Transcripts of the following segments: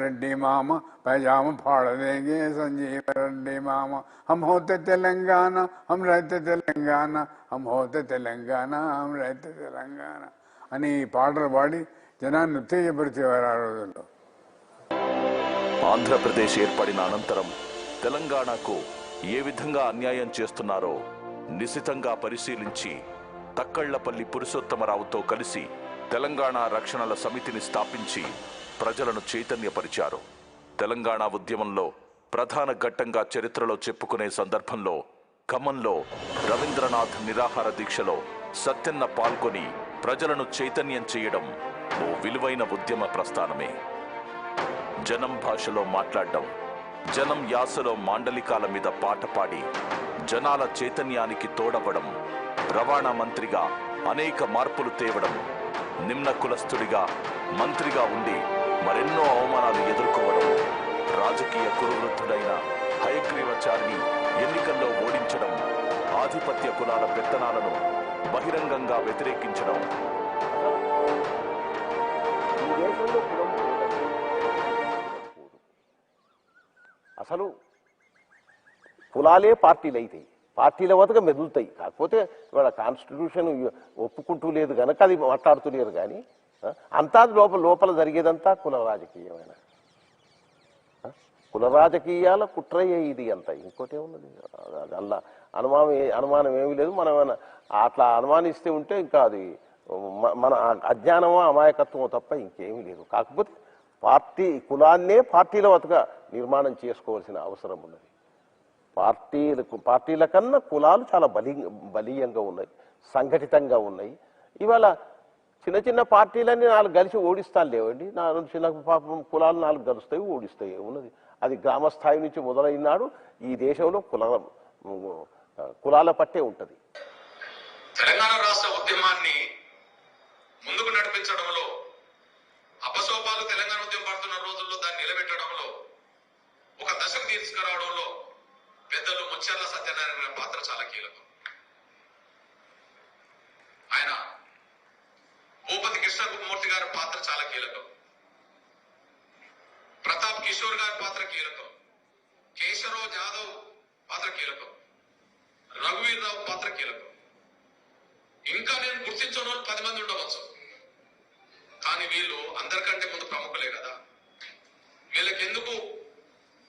रेड्डी मामा पैजामा फाड़ देंगे संजीव रेड्डी मामा हम होते तेलंगाना हम रहते तेलंगाना हम होते तेलंगाना हम रहते तेलंगाना అని పాటలు పాడి జనాన్ని ఉత్తేజపరిచేవారు ఆ రోజుల్లో. ఆంధ్రప్రదేశ్ ఏర్పడిన అనంతరం తెలంగాణకు ఏ విధంగా అన్యాయం చేస్తున్నారో నిశితంగా పరిశీలించి తక్కళ్లపల్లి పురుషోత్తమరావుతో కలిసి తెలంగాణ రక్షణల సమితిని స్థాపించి ప్రజలను చైతన్యపరిచారు. తెలంగాణ ఉద్యమంలో ప్రధాన ఘట్టంగా చరిత్రలో చెప్పుకునే సందర్భంలో ఖమ్మంలో రవీంద్రనాథ్ నిరాహార దీక్షలో సత్యన్న పాల్గొని ప్రజలను చైతన్యం చేయడం ఓ విలువైన ఉద్యమ ప్రస్థానమే. జనం భాషలో మాట్లాడడం, జనం యాసలో మాండలికాల మీద పాట పాడి జనాల చైతన్యానికి తోడవడం, రవాణా మంత్రిగా అనేక మార్పులు తేవడం, నిమ్న కులస్థుడిగా మంత్రిగా ఉండి మరెన్నో అవమానాలు ఎదుర్కోవడం, రాజకీయ కురువృద్ధుడైన హయగ్రీవాచారిని ఎన్నికల్లో ఓడించడం, ఆధిపత్య కులాల పెత్తనాలను బహిరంగంగా వ్యతిరేకించడం. అసలు కులాలే పార్టీలు అవుతాయి, పార్టీల వద్దగా మెదులుతాయి. కాకపోతే ఇవాళ కాన్స్టిట్యూషన్ ఒప్పుకుంటూ లేదు కనుక అది మాట్లాడుతులేరు. కానీ అంతా లోపల జరిగేదంతా కుల రాజకీయమైన కుల రాజకీయాల కుట్రయ్యే ఇది అంతా. ఇంకోటే ఉన్నది అలా అనుమానం ఏమీ లేదు. మనం అట్లా అనుమానిస్తే ఉంటే ఇంకా అది మన అజ్ఞానమో అమాయకత్వమో తప్ప ఇంకేమీ లేదు. కాకపోతే కులాన్నే పార్టీల వద్దగా నిర్మాణం చేసుకోవాల్సిన అవసరం ఉన్నది. పార్టీల కన్నా కులాలు చాలా బలీయంగా ఉన్నాయి, సంఘటితంగా ఉన్నాయి. ఇవాళ చిన్న చిన్న పార్టీలన్నీ 4 కలిసి ఓడిస్తాను లేవండి. 4 చిన్న కులాలు 4 కలుస్తాయి, ఓడిస్తాయి ఉన్నది. అది గ్రామ స్థాయి నుంచి మొదలైనాడు. ఈ దేశంలో కులాల పట్టే ఉంటది. తెలంగాణ రాష్ట్ర ఉద్యమాన్ని ముందుకు నడిపించడంలో, అపసోపాలు తెలంగాణ ఉద్యమం పడుతున్న రోజుల్లో దాన్ని నిలబెట్టడంలో, ఒక దశకు తీసుకురావడంలో పెద్దలు ముత్యాల సత్యనారాయణ పాత్ర చాలా కీలకం. ఆయన భూపతి కృష్ణమూర్తి గారి పాత్ర చాలా కీలకం. ప్రతాప్ కిషోర్ గారి పాత్ర కీలకం. కేశవరావు జాదవ్ పాత్ర కీలకం. రఘువీర్ రావు పాత్ర కీలకం. ఇంకా నేను గుర్తించిన వాళ్ళు 10 మంది ఉండవచ్చు. కానీ వీళ్ళు అందరికంటే ముందు ప్రముఖులే కదా. వీళ్ళకి ఎందుకు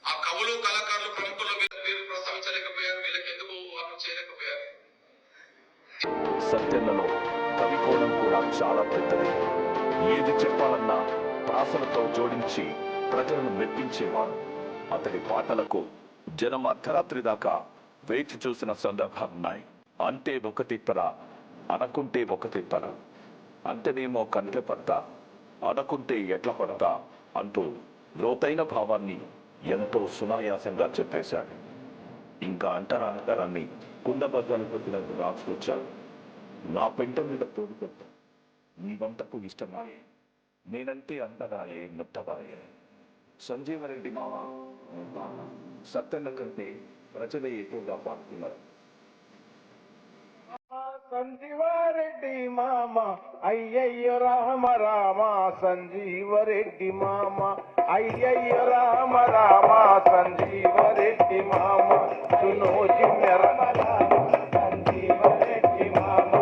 ఆ కవులు కళాకారులు ప్రముఖులు వీళ్ళు ప్రస్తావించలేకపోయారు? వీళ్ళకి ఎందుకు వాళ్ళు చేయలేకపోయారు? సత్యన్నలో కవికోణం కూడా చాలా పెద్దది. ఏది చెప్పాలన్నా ప్రాసలతో జోడించి ప్రజలను మెప్పించేవాడు. అతడి పాటలకు జనం అర్ధరాత్రి దాకా వేచి చూసిన సందర్భాలున్నాయి. అంటే ఒక తిప్పర, అనకుంటే ఒక తిప్పర, అంటేనేమో కంటె పడతా, అనకుంటే ఎట్ల పడతా అంటూ లోతైన భావాన్ని ఎంతో సునాయాసంగా చెప్పేశాడు. ఇంకా అంటరాని కుండబద్దలు కొట్టినట్టు రాసుకొచ్చాడు. నా పెంట మీద తోడుకొట్ట, నీ వంటకు ఇష్టమాయే, నేనంటే అంటరాయే ముట్టబాయే. సంజీవరెడ్డి మామ సత్యన్న కంటే ప్రజలే ఎక్కువగా పాడుతున్నారు. సంజీవరెడ్డి మామ అయ్యయ్య రామ రామ, సంజీవరెడ్డి మామ అయ్యయ్య రామ రామ, సంజీవరెడ్డి మామ సునోజి మెరా, సంజీవరెడ్డి మామ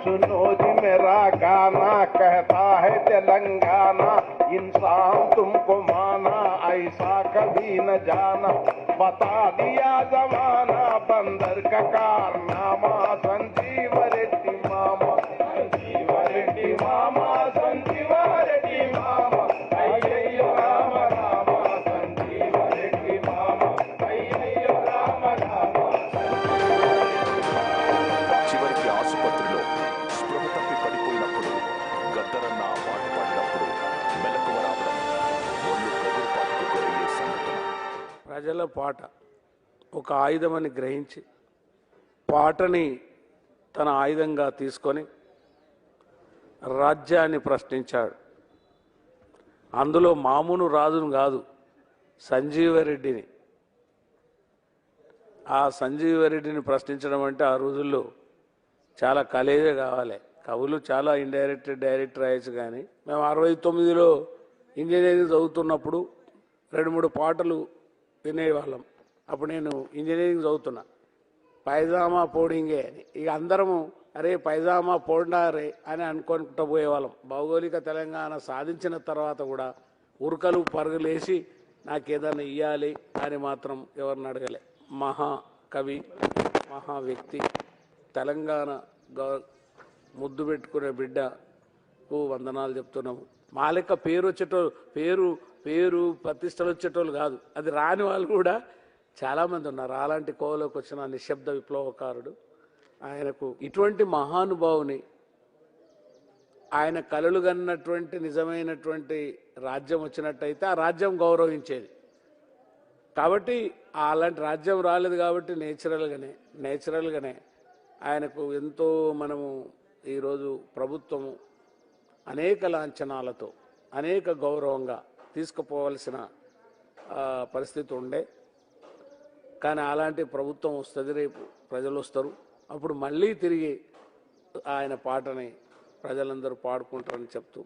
सुनोजी मेरा गाना कहता है तेलंगाना, इंसान तुमको माना ऐसा कभी न जाना, बता दिया जमाना बंदर का कारनामा, संजीव रेड्डी मामा, संजीव रेड्डी मामा, संजीव रेड्डी मामा अय्यయ్యో రామ రామ, సంజీవ రెడ్డి మామ అయ్యయ్యో రామ రామ. చివరికి ఆసుపత్రిలో స్పృహ తప్పి పడిపోయినప్పుడు గద్దరన్న పాట పాడినప్పుడు మెలకువ రావడం ఒళ్ళు కబురుపాటుకు గురయ్యే సంఘటన. ప్రజల పాట ఒక ఆయుధమని గ్రహించి పాటని తన ఆయుధంగా తీసుకొని రాజ్యాన్ని ప్రశ్నించాడు. అందులో మామూలు రాజును కాదు, సంజీవరెడ్డిని. ఆ సంజీవరెడ్డిని ప్రశ్నించడం అంటే ఆ రోజుల్లో చాలా కలేజే కావాలి. కవులు చాలా ఇండైరెక్ట్ డైరెక్ట్ రాయొచ్చు. కానీ మేము 69లో ఇంజనీరింగ్ చదువుతున్నప్పుడు 2-3 పాటలు వినేవాళ్ళం. అప్పుడు నేను ఇంజనీరింగ్ చదువుతున్నా. పైజామా పోడింగే అని ఇక అందరము అరే పైజామా పోండారే అని అనుకుంటూ పోయేవాళ్ళం. భౌగోళిక తెలంగాణ సాధించిన తర్వాత కూడా ఉరుకలు పరుగులేసి నాకేదైనా ఇవ్వాలి అని మాత్రం ఎవరిని అడగలే. మహాకవి, మహా వ్యక్తి, తెలంగాణ ముద్దు పెట్టుకునే బిడ్డకు వందనాలు చెప్తున్నాము. మా లెక్క పేరు వచ్చేటోళ్ళు పేరు ప్రతిష్టలు వచ్చేటోళ్ళు కాదు, అది రాని వాళ్ళు కూడా చాలామంది ఉన్నారు. అలాంటి కోవలోకి వచ్చిన నిశ్శబ్ద విప్లవకారుడు. ఆయనకు ఇటువంటి మహానుభావుని ఆయన కలలు కన్నటువంటి నిజమైనటువంటి రాజ్యం వచ్చినట్టయితే ఆ రాజ్యం గౌరవించేది. కాబట్టి అలాంటి రాజ్యం రాలేదు కాబట్టి నేచురల్గానే ఆయనకు ఎంతో మనము ఈరోజు ప్రభుత్వము అనేక లాంఛనాలతో అనేక గౌరవంగా తీసుకుపోవాల్సిన పరిస్థితి ఉండే. కానీ అలాంటి ప్రభుత్వం వస్తుంది, రేపు ప్రజలు వస్తారు, అప్పుడు మళ్ళీ తిరిగి ఆయన పాటని ప్రజలందరూ పాడుకుంటారని చెప్తూ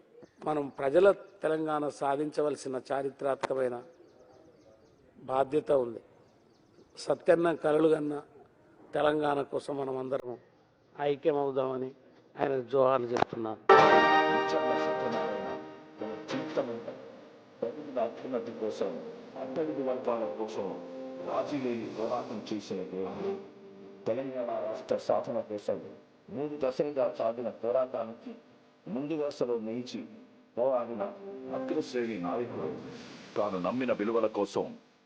మనం ప్రజల తెలంగాణ సాధించవలసిన చారిత్రాత్మకమైన బాధ్యత ఉంది. సత్యన్న కలలు కన్న తెలంగాణ కోసం మనం అందరం ఐక్యమవుదామని ఆయన జోహార్లు చెప్తున్నాను. ముచ్చర్ల సత్యనారాయణ తన జీవితమంతా ప్రజల అభ్యున్నతి కోసం, అట్టడుగు వర్గాల కోసం రాజీ లేని పోరాటం చేసిన దేవుడు. తెలంగాణ రాష్ట్ర సాధన కోసం 3 దశలుగా సాగిన పోరాటానికి ముందు వరుసలో నిలిచి పోరాడిన అగ్రశ్రేణి నాయకుడు. తాను నమ్మిన విలువల కోసం,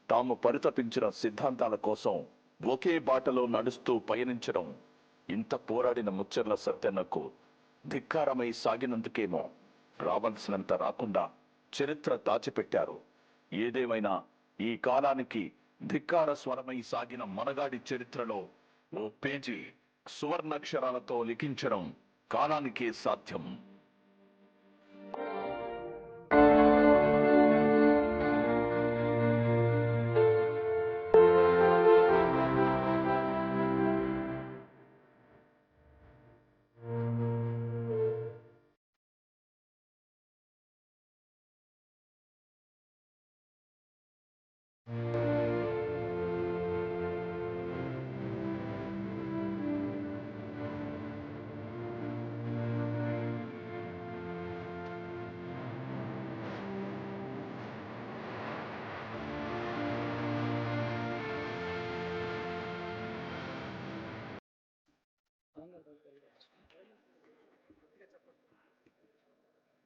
తాము పరితపించిన సిద్ధాంతాల కోసం ఒకే బాటలో నడుస్తూ పయనించడం ఇంత పోరాడిన ముచ్చర్ల సత్యన్నకు ధిక్కారమై సాగినందుకేమో రావాల్సినంత రాకుండా చరిత్ర దాచిపెట్టారు. ఏదేమైనా ఈ కాలానికి ధిక్కార స్వరమై సాగిన మనగాడి చరిత్రలో ఓ పేజీ సువర్ణాక్షరాలతో లిఖించడం కాలానికే సాధ్యం.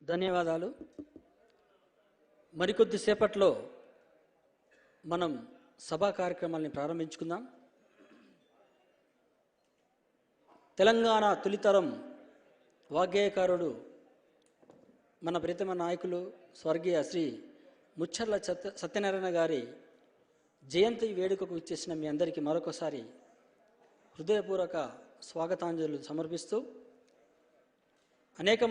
ధన్యవాదాలు. మరికొద్ది సేపట్లో మనం సభా కార్యక్రమాల్ని ప్రారంభించుకుందాం. తెలంగాణ తొలితరం వాగ్గేయకారుడు, మన ప్రీతమ నాయకులు స్వర్గీయ శ్రీ ముచ్చర్ల సత్యనారాయణ గారి జయంతి వేడుకకు ఇచ్చేసిన మీ అందరికీ మరొకసారి హృదయపూర్వక స్వాగతాంజలులు సమర్పిస్తూ అనేక